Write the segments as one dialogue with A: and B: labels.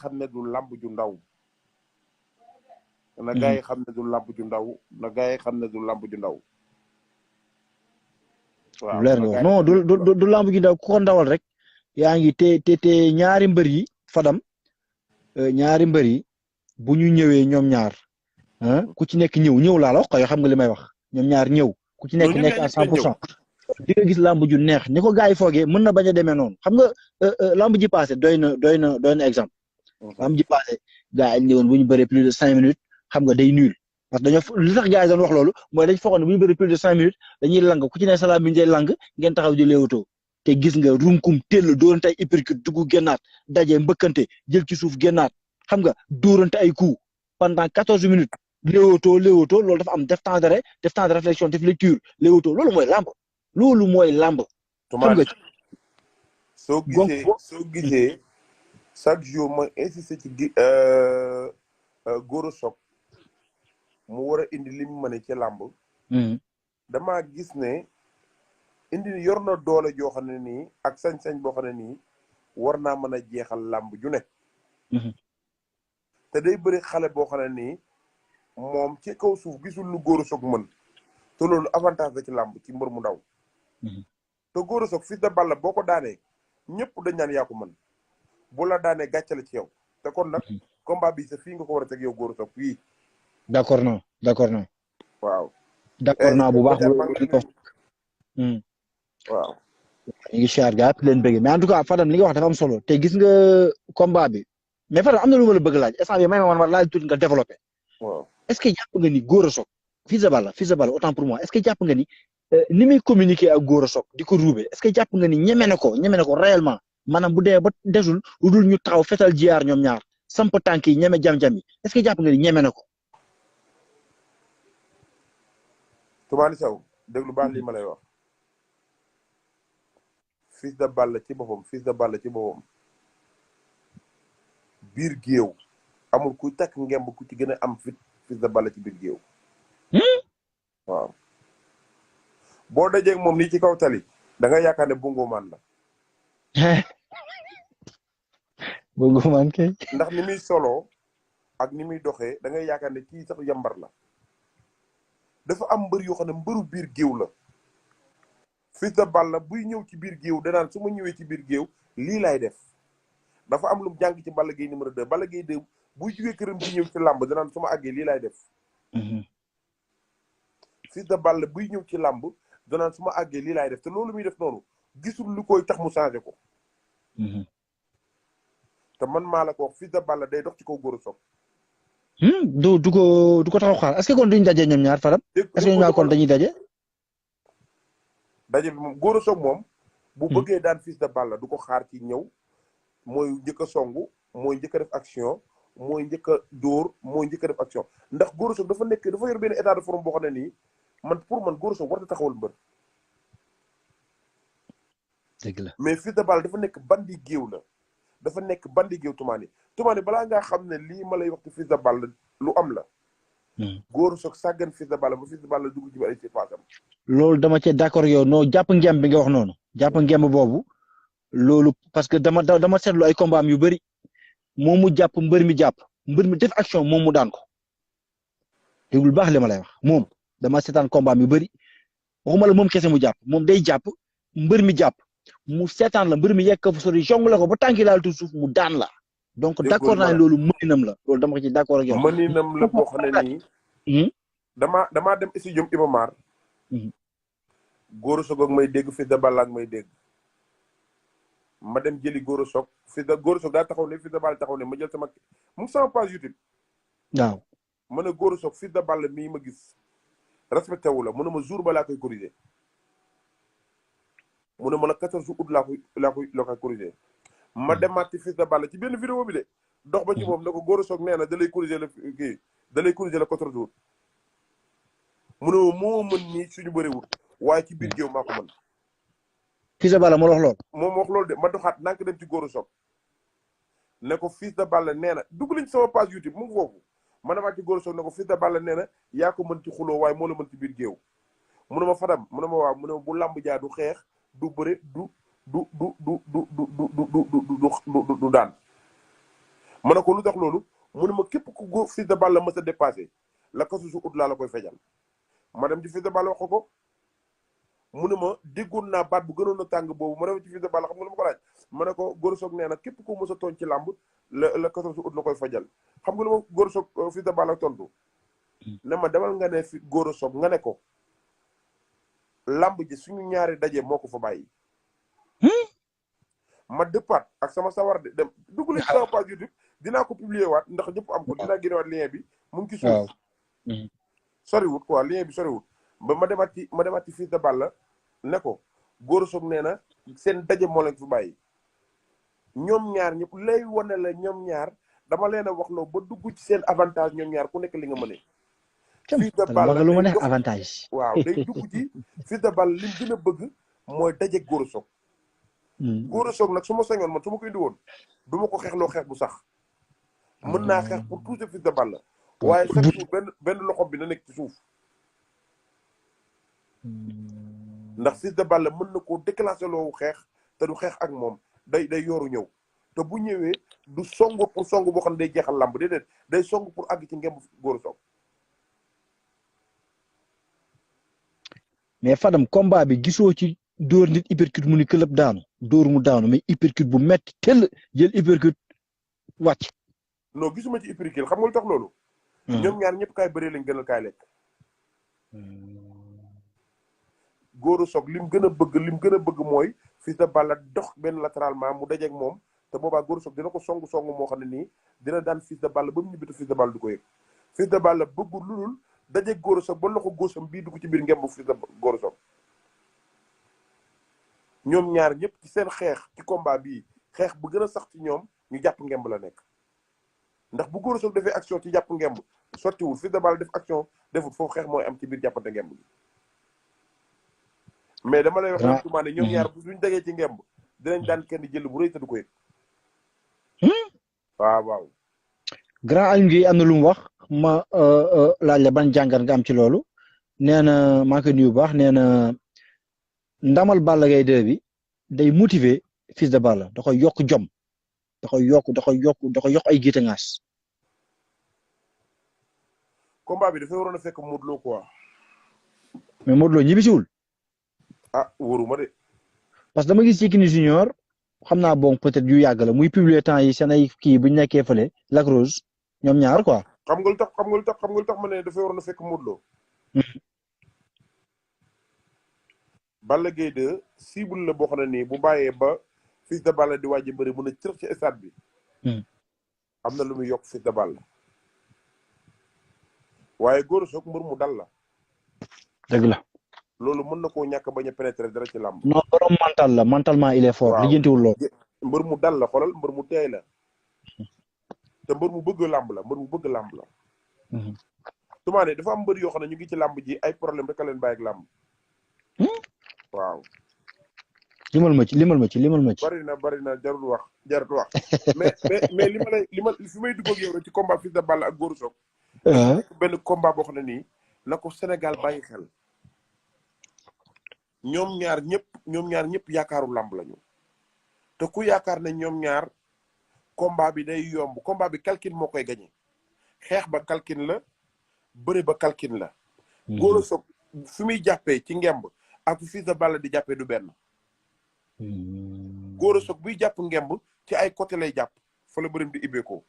A: xam ne du làmb ju ndaw. na gaa yi xam ne du làmb ju ndaw na gaa yi xam ne du làmb ju ndaw. waaw
B: leer nga wax non du làmb ju ndaw ku ko ndawal rek yaa ngi te ñaari mbër yi Fadam ñaari mbër yi bu ñu ñëwee ñoom ñaar ku ci nekk ñëw laa la wax yoo xam nga li may wax ñoom ñaar ñëw ku ci nekk à 100%. di nga gis làmb ju neex ni ko gars yi foogee mën na bañ a demee noonu xam nga làmb ji passé doy na exemple. làmb ji passé gars yi ñëwoon bu ñu bëree plus de 5 minutes xam nga day nul parce que dañoo li tax gars yi doon wax loolu mooy dañ foogoon ne bu ñu bëree plus de 5 minutes dañuy lang ku ci ne salaam bi ñu lang ngeen taxaw di léewatoo te gis nga runkum teel dóorante ay uppercut dugg génnaat daje mbëkkante jël ci suuf génnaat xam nga dóorante ay coups pendant 14 minutes léewatoo loolu dafa am def temps d'arrêt def temps de réflexion def lecture léewatoo loolu mooy làmb. loolu mooy làmb. xam nga
A: soo gisee chaque jour mooy insisté ci Gora Sock mu war a indi li mu mën ci làmb. damaa gis ne indi yor na doole joo xam ne nii ak sañ-sañ boo xam ne nii war naa mën a jeexal làmb ju ne. te day bëri xale boo xam ne nii moom ci kaw suuf gisul lu Gora Sock mën te loolu avantage la ci làmb ci mbër mu ndaw. te Gora Sock Fils de Balla boo ko daanee ñëpp dañ naan yaa ko mën bu la daanee gàcce la ci yow te kon nag combat bi sa fii nga ko war a teg yow Gora Sock fii.
B: d'accord non.
A: waaw.
B: d'accord naa bu baax.
A: waaw.
B: ñu ngi siyaar gaa yëpp leen bëgg mais en tout cas Fadam li nga wax dafa am solo te gis nga combat bi mais Fadam am na lu ma la bëgg laaj instant bi may ma laaj tuuti nga développé.
A: waaw
B: est-ce que jàpp nga ni Gora Sock Fils de Balla autant pour moi est-ce que jàpp nga ni. ni muy communiquer ak Gora Sock di ko ruube est-ce que jàpp nga ni ñeme na ko réellement maanaam bu dee ba desul lu dul ñu taxaw fetal jiyaar ñoom ñaar samp tànk yi ñeme jam-jam yi est-ce que jàpp nga ni ñeme na ko.
A: Toumani Sow déglu baax lii ma lay wax Fils de Balla ci boppam biir géew amul ku takk ngemb ku ci gën a am fit Fils de Balla ci biir géew. waaw. boo dajee moom nii ci kaw tali da nga yaakaar ne bungu man la.
B: bungu man kay.
A: ndax ni muy soloo ak ni muy doxee da ngay yaakaar ne kii sax yambar la. dafa am mbër yoo xam ne mbëru biir géew la. Fils de Balla buy ñëw ci biir géew danaan su ma ñëwee ci biir géew lii laay def dafa am lu mu jàng ci Balla Gaye numéro 2 Balla Gaye 2 buy jógee këram di ñëw ci làmb danaan su ma àggee lii laay def. Fils de Balla buy ñëw ci làmb. danaan su ma àggee lii laay def te loolu muy def noonu gisul lu koy tax mu changé ko. te man maa la ko wax Fils de Balla day dox ci kaw Gora Sock.
B: du ko taxaw xaar est-ce que kon duñ daje ñoom ñaar Fadam. est-ce que ñoom ñaar kon dañuy daje.
A: daje bi moom Gora Sock moom. bu bëggee daan Fils de Balla du ko xaar ci ñëw mooy njëkk a songu mooy njëkk a def action mooy njëkk a dóor mooy njëkk a def action ndax Gora Sock dafa yor benn état de forme boo xam ne nii. pour man Gora Sock war na taxawal mbër.
B: dëgg la
A: mais Fils de Balla dafa nekk bandi géew la dafa nekk bandi géew Toumani balaa ngaa xam ne lii ma lay wax ci Fils de Balla lu am la. Gora Sock sàggan Fils de Balla ba Fils de Balla dugg ci ay surface am.
B: loolu dama cee d'accord yow non jàpp ngemb bi nga wax noonu jàpp ngemb boobu loolu parce que dama seetlu ay combat am yu bëri moom mu jàpp mbër mi def action moom mu daan ko déggul baax li ma lay wax moom. dama seetaan combat mi bëri waxuma la moom kese mu jàpp moom day jàpp mbër mi jàpp mu seetaan la mbër mi yegg ko fa sori jong la ko ba tànki laal tuuti suuf mu daan la donc d'accord naa ne loolu mëninam la loolu dama ko ci d'accord ak yow.
A: mëninam la boo xam ne nii. damaa dem studio Iba Mar. Gora Sock ak may dégg Fils de Balla ak may dégg. ma dem jëli Gora Sock Gora Sock daa taxaw ne Fils de Balla taxaw ne ma jël mu sama page YouTube.
B: waaw.
A: ma ne Gora Sock Fils de Balla mii ma gis. respecté wu la mu ne ma jour ba laa koy corriger mu ne ma la 14 août laa koy corriger ma demaat ci Fils de Balla ci benn vidéo bi de dox ba ci moom ne ko Gora Sock nee na da lay corriger la 14 août mu ne ma moo mën nii suñu bëriwul waaye ci biir géew maa ko mën.
B: Fils de Balla moo wax lool.
A: moom wax loolu de ma doxaat nank dem ci Gora Sock ne ko Fils de Balla nee na dugg nañ sama page YouTube mu ngi foofu. ma demaat ci Gora Sock ne ko Fils de Balla nee na yaa ko mën ci xuloo waaye moo la mën ci biir géew mu ne ma Fadam mu ne ma waaw mu ne ma bu làmb jaa du xeex du bëre du daan ma ne ko lu tax loolu mu ne ma képp ku góor Fils de Balla mës a dépassé la kasu su ut laa la koy fejal ma dem ci Fils de Balla wax ko mu ne ma déggoon naa baat bu gënoon a tàng boobu ma dem ci Fils de Balla xam nga lu ma ko laaj ma ne ko Gora Sock nee na képp ku mës a tooñ ci làmb la kasu su ut la koy fejal xam nga lu ma Gora Sock Fils de Balla tontu ne ma demal nga ne fi Gora Sock nga ne ko làmb ji suñu ñaari daje moo ko fa bàyyi ma dëppaat ak sama sawar de dem dugg leen ci sama page YouTube dinaa ko publier waat ndax ñëpp am ko dinaa génnewaat lien bi mu ngi ci suuf soriwut quoi lien bi soriwut ba ma demaat ci Fils de Balla ne ko Gora Sock nee na seen daje moo leen fi bàyyi ñoom ñaar ñëpp lay wane la ñoom ñaar dama leen a wax loo ba dugg ci seen avantage ñoom ñaar ku nekk li nga mëne Fils de Balla
B: lu ma neex avantage
A: waaw day dugg ci Fils de Balla li mu gën a bëgg mooy daje Gora Sock Gora Sock nag su ma sañoon man su ma ko indi woon du ma ko xeexloo xeex bu sax mën naa xeex pour toucher Fils de Balla waaye chaque jour benn loxo bi na nekk ci suuf ndax Fils de Balla mën na koo déclencher loowu xeex te du xeex ak moom day yooru ñëw te bu ñëwee du song pour song boo xam ne day jeexal làmb déedéet day song pour àgg ci ngemb Gora Sock
B: mais Fadam combat bi gisoo ci dóor nit uppercut mu ni këlëb daanu dóor mu daanu mais uppercut bu metti tel jël uppercut wàcc.
A: non gisuma ci uppercut xam nga lu tax loolu. ñoom ñaar ñëpp kaay bëree lañ gënal kaay lekk. Gora Sock lim gën a bëgg mooy Fils de Balla dox benn latéralement mu dajeeg moom te boobaa Gora Sock dina ko song moo xam ne nii dina daan Fils de Balla ba mu ñibbi te Fils de Balla du ko yëg Fils de Balla bëggul lu dul dajeeg Gora Sock ba loxo góosam bii dugg ci biir ngemb Fils de Gora Sock ñoom ñaar ñëpp ci seen xeex ci combat bii xeex bu gën a sax ci ñoom ñu jàpp ngemb la nekk ndax bu Gora Sock defee action ci jàpp ngemb sottiwul Fils de Balla def action deful foofu xeex mooy am ci biir jàppante ngemb bi mais dama lay wax nag tumaa ne ñoom ñaar bu suñ degee ci ngemb dinañ daan kenn jël bu rëy te du ko yëg waaw
B: grand Alioune Guèye am na lu mu wax ma laaj la ban jàngat nga am ci loolu nee na maa ngi koy nuyu bu baax nee na ndamal Balla Gaye 2 bi day motiver Fils de Balla da koy yokk jom da koy yokk ay giite ngaas.
A: combat bi dafay waroon a fekk Modou Lo quoi.
B: mais Modou Lo ñibbisiwul.
A: ah wóoruma de.
B: parce que dama gis Yékini Junior xam naa bon peut-être yu yàgg la muy publier temps yi seen ay kii bu ñu nekkee fële Lac Rose ñoom ñaar quoi.
A: xam nga lu tax ma ne dafay waroon a fekk Modou Lo. Balla Gaye 2 cible la boo xam ne nii bu bàyyee ba Fils de Balla di wàjji bëri mun a cër ci stade bi. am na lu muy yokk Fils de Balla. waaye Gora Sock mbër mu dal la.
B: dëgg la.
A: loolu mën na koo ñàkk bañ a pénétrer dara ci làmb.
B: non borom mental la mentalement il est fort.
A: waaw
B: lijjantiwul lool.
A: mbër mu dal la xoolal mbër mu teey la. te mbër mu bëgg làmb la. tumaane dafa am mbër yoo xam ne ñu ngi ci làmb ji ay problème rek a leen bàyyi ak làmb. waaw.
B: limal ma ci.
A: bari na jarul wax. mais li ma fi may dugg ak yow rek ci combat Fils de Balla ak Gora Sock. benn combat boo xam ne nii na ko Sénégal bàyyi xel. ñoom ñaar ñëpp yaakaaru làmb lañu. te ku yaakaar ne ñoom ñaar combat bi day yomb combat bi calcul moo koy gañe xeex ba calcul la bëre ba calcul la. Gora Sock fi muy jàppee ci ngemb ak Fils de Balla di jàppee du benn. Gora Sock buy jàpp ngemb ci ay côté lay jàpp fa la bërim di ibbeekoo.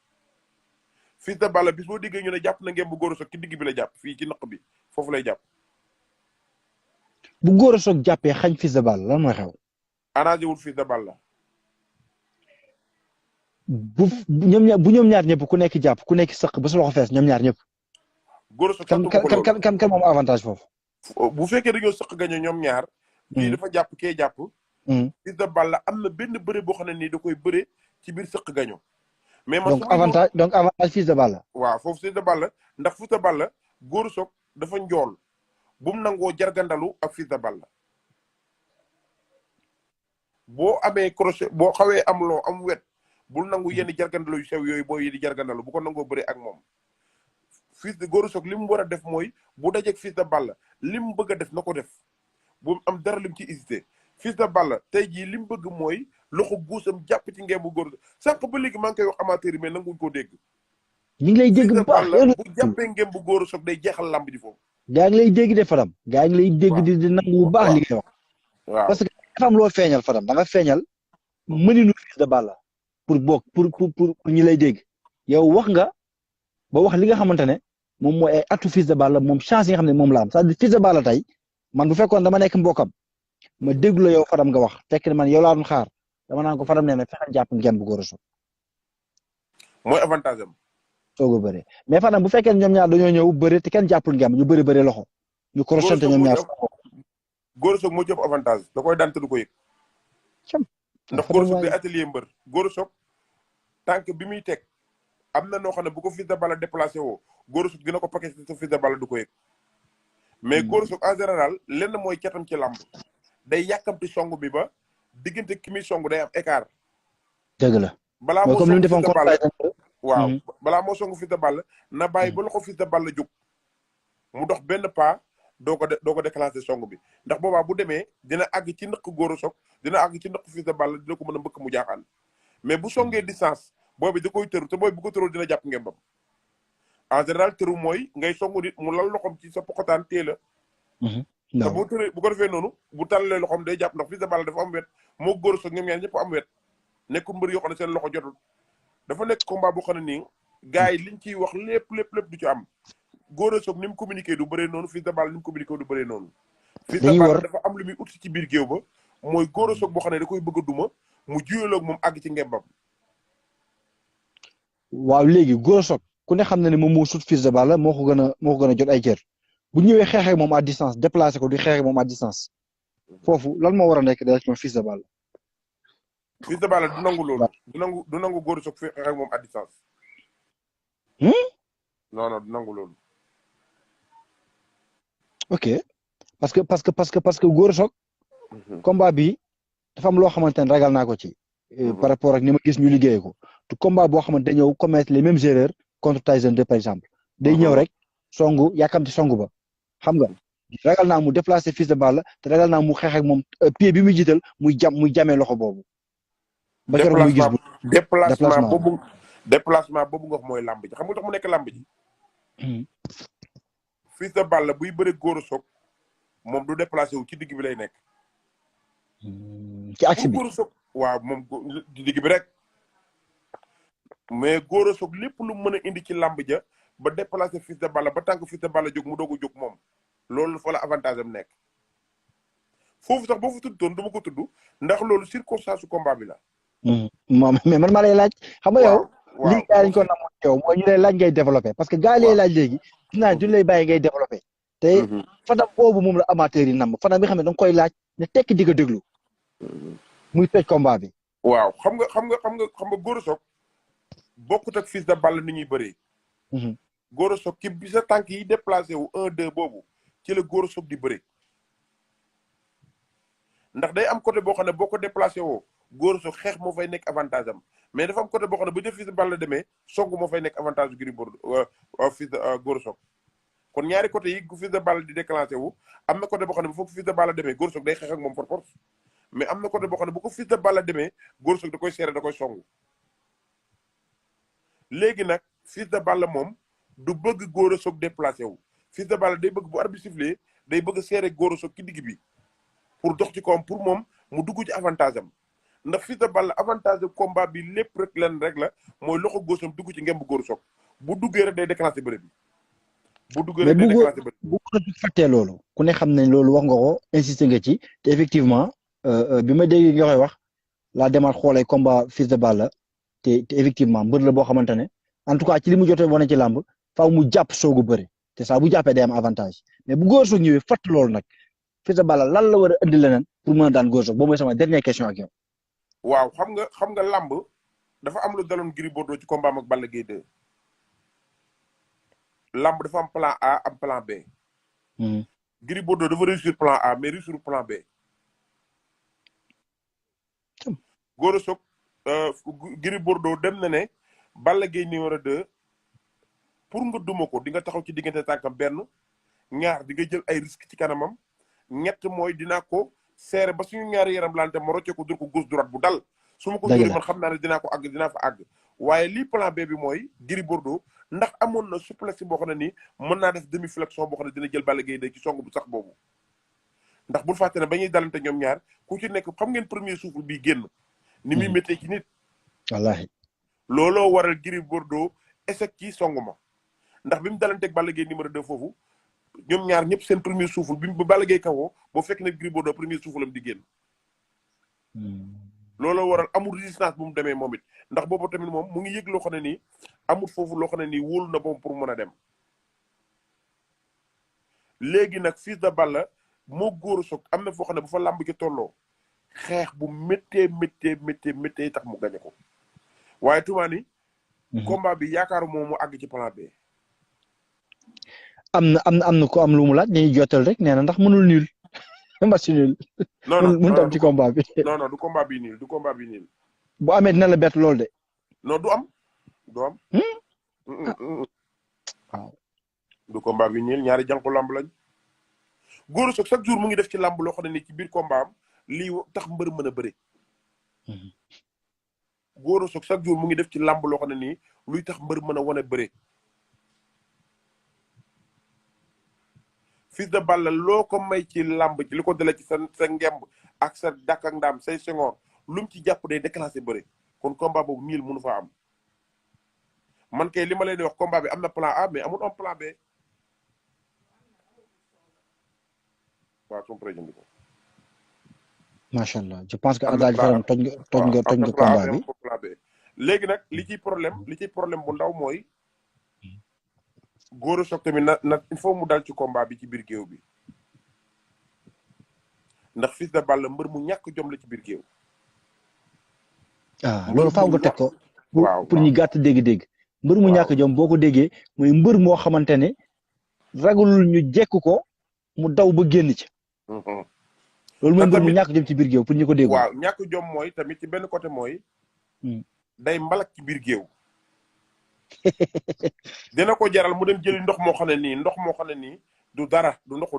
A: Fils de Balla bis boo déggee ñu ne jàpp na ngemb Gora Sock ci digg bi la jàpp fii ci naq bi foofu lay jàpp.
B: bu Gora Sock jàppee xañ Fils de Balla lan mooy xew.
A: arrangé wul Fils de Balla.
B: bu ñoom ñaar ñëpp ku nekk jàpp ku nekk sëq ba sa loxo fees ñoom ñaar ñëpp.
A: Gora Sock
B: kan moom avantage foofu.
A: bu fekkee dañoo sëq gañe ñoom ñaar. kii dafa jàpp kee jàpp. Fils de Balla am na benn bëre boo xam ne nii da koy bëre ci biir sëq gaño. mais man
B: donc avantage Fils de Balla.
A: waaw foofu Fils de Balla ndax Fils de Balla Gora Sock dafa njool bu mu nangoo jargandalu ak Fils de Balla. boo amee crochet boo xawee am loo am wet bul nangu yenn jargandalu yu sew yooyu boo yi di jargandalu bu ko nangoo bëre ak moom. Fils de Gora Sock li mu war a def mooy bu dajeeg Fils de Balla li mu bëgg a def na ko def bu am dara lim ci hésité Fils de Balla tey jii li mu bëgg mooy loxo guusam jàpp ci ngembu Gora Sock sànq ba léegi maa ngi koy wax amateur yi mais nanguñ koo dégg.
B: ñu ngi lay dégg bu baax
A: bu jàppee ngembu Gora Sock day jeexal lamb ji foofu.
B: gaa ngi lay dégg de Fadam. gaa ngi lay dégg di nangu bu baax li ngay wax.
A: waaw
B: parce que dafa am loo feeñal Fadam da nga feeñal mëninu Fils de Balla pour ñi lay dégg yow wax nga ba wax li nga xamante ne moom mooy ay atu Fils de Balla moom chance yi nga xam ne moom la am c'est-à-dire Fils de Balla tey man bu fekkoon dama nekk mbokam ma déglu la yow Fadam nga wax fekk ne man yow laa doon xaar dama naan ko Fadam nee na fexeel jàpp ngeen bu Gora Sock.
A: mooy avantage am.
B: soog a bëre mais Fadam bu fekkee ñoom ñaar dañoo ñëw bëre te kenn jàppul ngeen ñu bëre loxo. ñu croisante ñoom ñaar.
A: Gora Sock moo ci ëpp avantage da koy daan te du ko yëg. ndax Gora Sock day atelier mbër Gora Sock tànk bi muy teg am na noo xam ne bu ko Fils de Balla déplacé woo Gora Sock dina ko paquet te Fils de Balla du ko yëg. mais Gora Sock en général lenn mooy catam ci làmb day yàkkamti song bi ba diggante ki muy song day am écart.
B: dëgg la
A: balaa moo song Fils de Balla waaw balaa moo song Fils de Balla na bàyyi ba loxo Fils de Balla jóg mu dox benn pas doo ko déclenché song bi ndax boobaa bu demee dina àgg ci nëq Gora Sock dina àgg ci nëq Fils de Balla dina ko mën a mbëkk mu jaaxaan mais bu songee distance boobi da koy tëru te booy bu ko tëroo dina jàpp ngembam en général tëru mooy ngay songu nit mu lal loxom ci sa pokotaan tée la te bu tëree bu ko defee noonu bu tàllalee loxom day jàpp ndax Fils de Balla dafa am wet moo Gora Sock ñoom ñaar ñëpp am wet nekkul mbër yoo xam ne seen loxo jotul dafa nekk combat boo xam ne nii gars yi liñ ciy wax lépp du ci am Gora Sock ni mu communiqué du bëree noonu Fils de Balla ni mu communiqué du bëree noonu Fils de Balla dafa am lu muy ut ci biir géew ba mooy Gora Sock boo xam ne da koy bëgg a duma mu juyaloog moom àgg ci ngembam.
B: waaw léegi Gora Sock ku ne xam na ne moom moo sut Fils de Balla moo ko gën a jot ay cër bu ñëwee xeexee moom à distance déplacé ko di xeexee moom à distance foofu lan moo war a nekk directement Fils de Balla.
A: Fils de Balla du nangu loolu. du nangu Gora Sock xeexee moom à distance. non du nangu loolu.
B: ok parce que Gora Sock combat bi dafa am loo xamante ne ragal naa ko ci. par rapport ak ni ma gis ñu liggéey ko te combat boo xamante ne ñëw commettre les mêmes erreurs contre Tyson 2 par exemple. day ñëw rek songu yàkkamti songu ba xam nga ragal naa mu déplacer Fils de Balla te ragal naa mu xeex ak moom pied bi muy jiital muy jamee loxo boobu. ba keroog muy gis
A: déplacement boobu nga wax mooy làmb ji xam nga tax mu nekk làmb ji. Fils de Balla buy bëre Gora Sock moom du déplacé wu ci digg bi lay nekk.
B: ci axe bi
A: Gora Sock waaw moom ci digg bi rek mais Gora Sock lépp lu mën a indi ci làmb ja ba déplacé Fils de Balla ba tànk Fils de Balla jóg mu doog a jóg moom loolu fa la avantage am nekk foofu sax boo fa tudd toon du ma ko tudd ndax loolu circonstance su combat bi la.
B: moom mais man maa lay laaj. xam nga yow. lii gars yi dañu ko namoon yow mooy ñu lay laaj ngay développé parce que gars yi lay laaj léegi. dinaa duñ lay bàyyi ngay développé. te Fadam boobu moom la amateur yi nam Fadam bi xam ne da nga koy laaj ne tekki di ko déglu. muy toj combat bi.
A: waaw xam nga Gora Sock bokkut ak Fils de Balla ni ñuy bëree. Gora Sock ki bi sa tànk yi déplacé wu 1-2 boobu ci la Gora Sock di bëree. ndax day am côté boo xam ne boo ko déplacé woo Gora Sock xeex moo fay nekk avantage am mais dafa am côté boo xam ne bu def Fils de Balla demee song moo fay nekk avantage Gris Bordeaux Fils de Gora Sock kon ñaari côté yi Fils de Balla di déclenché wu am na côté boo xam ne bu foofu Fils de Balla demee Gora Sock day xeex ak moom par force mais am na côté boo xam ne bu ko Fils de Balla demee Gora Sock da koy serré da koy songu léegi nag Fils de Balla moom du bëgg Gora Sock déplacé wu Fils de Balla day bëgg bu arbitre sifflé day bëgg serré Gora Sock ci digg bi pour dox ci kawam pour moom mu dugg ci avantage am ndax Fils de Balla avantage de combat bi lépp rek lenn rek la mooy loxo góosam dugg ci ngemb Gora Sock bu duggee rek day déclenché bëre bi. bu duggee rek day déclenché bëre bi
B: bu ko fàttee loolu ku ne xam nañ loolu wax nga ko insisté nga ci te effectivement bi ma dégg nga koy wax laa demaat xoolee combat Fils de Balla te effectivement mbër la boo xamante ne en tout cas ci li mu jotee wane ci làmb faaw mu jàpp soogu bëre te saa bu jàppee day am avantage mais bu Gora Sock ñëwee fàtt loolu nag Fils de Balla lan la war a indi leneen pour mën a daan Gora Sock boobu mooy sama dernière question ak yow.
A: waaw xam nga làmb dafa am lu daloon Gris Bordeaux ci combat ak Balla Gaye 2 làmb dafa am plan A am plan B. Gris Bordeaux dafa réussir plan A mais réussir plan B. Gora Sock Gris Bordeaux dem na ne Balla Gaye numéro 2 pour nga duma ko di nga taxaw ci diggante tànkam benn ñaar di nga jël ay risque ci kanamam ñett mooy dinaa ko seere ba suñu ñaari yaram lante ma rocce ko dur ko gauche droite bu dal su ma ko dóoree man xam naa ne dinaa fa àgg waaye lii plan B bi mooy Gris Bordeaux ndax amoon na souplesse boo xam ne nii mën naa def demi flexion boo xam ne dina jël Balla Gaye day ci song bu sax boobu ndax bul fàtte ne ba ñuy dalante ñoom ñaar ku ci nekk xam ngeen premier souffle bii génn ni muy méttee ci nit
B: wallaahi
A: looloo waral Gris Bordeaux échec ci song ma ndax bi mu dalanteeg Balla Gaye numéro 2 foofu ñoom ñaar ñëpp seen premier souffle bi ba Balla Gaye kawoo boo fekk ne Gris Bordeaux premier souffle am di génn looloo waral amul résistance bu mu demee moom it ndax boobu tamit moom mu ngi yëg loo xam ne nii amul foofu loo xam ne nii wóolu na boom pour mën a dem léegi nag Fils de Balla moo Gora Sock am na foo xam ne bu fa làmb ci tolloo xeex bu méttee tax mu gañe ko waaye Toumani combat bi yaakaaru moom mu àgg ci plan B
B: am na ko am lu mu laaj dañuy jotal rek nee na ndax mënul nul match nul mënut am ci combat bi
A: non du combat bi nul
B: bu amee dina la bett lool de
A: non du am
B: waaw
A: du combat bi nul ñaari jànku lamb lañ Gora Sock chaque jour mu ngi def ci lamb loo xam ne ni ci biir combat am lii tax mbër mën a bëre Gora Sock chaque jour mu ngi def ci lamb loo xam ne nii luy tax mbër mën a wane bëre Fils de Balla loo ko may ci lamb ci li ko dale ci sa ngemb ak sa dàkk ak ndaam say sengoor lu mu ci jàpp day déclenché bëre kon combat boobu niil mënu fa am man kay li ma leen di wax combat bi am na plan A mais amul am plan B waaw son président ko
B: macha allah je pense que Alaaji Faram toj nga combat bi
A: plan B léegi nag li ciy problème bu ndaw mooy Gora Sock tamit na il faut mu dal ci combat bi ci biir géew bi ndax Fils de Balla mbër mu ñàkk jom la ci biir géew
B: loolu faaw nga teg ko
A: waaw
B: pour ñu gàtt dégg-dégg mbër mu ñàkk jom boo ko déggee mooy mbër moo xamante ne ragalul ñu jekk ko mu daw ba génn ci loolu mooy mbër mu ñàkk jom ci biir géew pour ñu ko dégg
A: waaw ñàkk jom mooy tamit ci benn côté mooy day mbalak ci biir géew dina ko jaral mu dem jëli ndox moo xam ne nii du dara du ndoxu dara